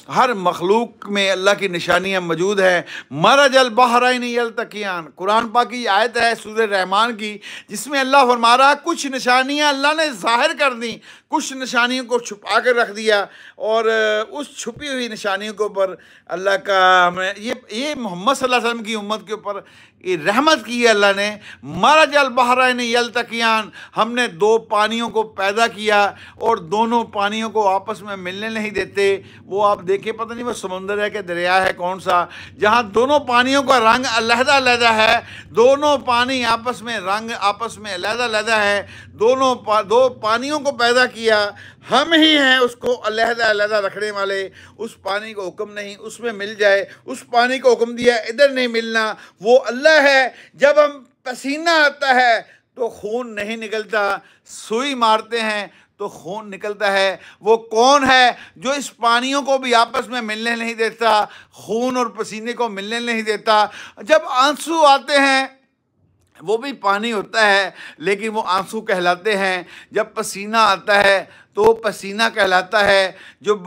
हर मखलूक में अल्लाह की निशानियाँ मौजूद हैं। मरजल बहरैन यल्तक़ियान, कुरान पाक की आयत है सूरह रहमान की, जिसमें अल्लाह फरमा रहा है कुछ निशानियाँ अल्लाह ने ज़ाहिर कर दी, कुछ निशानियों को छुपा कर रख दिया, और उस छुपी हुई निशानियों के ऊपर अल्लाह का हमें ये मोहम्मद सल्लल्लाहु अलैहि वसल्लम की उम्मत के ऊपर ये रहमत की है अल्लाह ने। मरजल बहरैन यल्तक़ियान, हमने दो पानियों को पैदा किया और दोनों पानियों को आपस में मिलने नहीं देते। वो आप देखिए, पता नहीं वो समुंदर है कि दरिया है कौन सा, जहाँ दोनों पानियों का रंग अलहदा-अलहदा है, दोनों पानी आपस में रंग आपस में अलहदा-अलहदा है, दो पानियों को पैदा किया, हम ही हैं उसको अलहदा-अलहदा रखने वाले। उस पानी को हुक्म नहीं उसमें मिल जाए, उस पानी को हुक्म दिया इधर नहीं मिलना, वो अल्लाह है। जब हम पसीना आता है तो खून नहीं निकलता, सुई मारते हैं तो खून निकलता है। वो कौन है जो इस पानियों को भी आपस में मिलने नहीं देता, खून और पसीने को मिलने नहीं देता? जब आंसू आते हैं वो भी पानी होता है, लेकिन वो आंसू कहलाते हैं। जब पसीना आता है तो वो पसीना कहलाता है। जब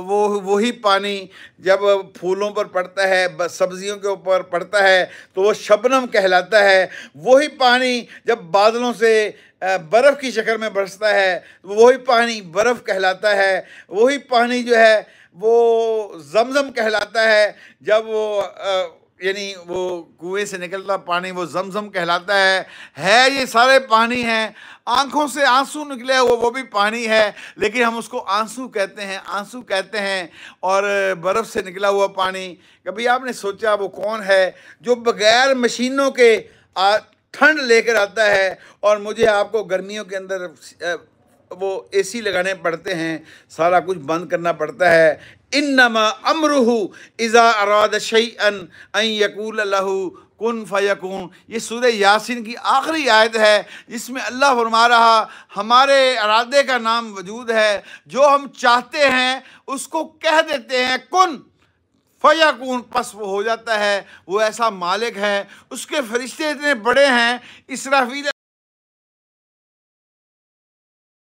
वो वही पानी जब फूलों पर पड़ता है, सब्जियों के ऊपर पड़ता है, तो वो शबनम कहलाता है। वही पानी जब बादलों से बर्फ़ की शक्ल में बरसता है, वही पानी बर्फ़ कहलाता है। वही पानी जो है वो ज़मज़म कहलाता है। जब वो यानी वो कुएं से निकलता पानी वो ज़मज़म कहलाता है। ये सारे पानी हैं। आँखों से आंसू निकले वो भी पानी है, लेकिन हम उसको आंसू कहते हैं, आंसू कहते हैं। और बर्फ़ से निकला हुआ पानी, कभी आपने सोचा वो कौन है जो बग़ैर मशीनों के ठंड लेकर आता है? और मुझे आपको गर्मियों के अंदर वो एसी लगाने पड़ते हैं, सारा कुछ बंद करना पड़ता है। इन्नमा अमरुहु इज़ा अराद शैअन अन यक़ूल लहू कुन फ़यकून। ये सूरह यासीन की आखिरी आयत है, जिसमें अल्लाह फरमा रहा हमारे इरादे का नाम वजूद है, जो हम चाहते हैं उसको कह देते हैं कुन फ़यकून, बस वो हो जाता है। वो ऐसा मालिक है, उसके फरिश्ते इतने बड़े हैं, इसराफील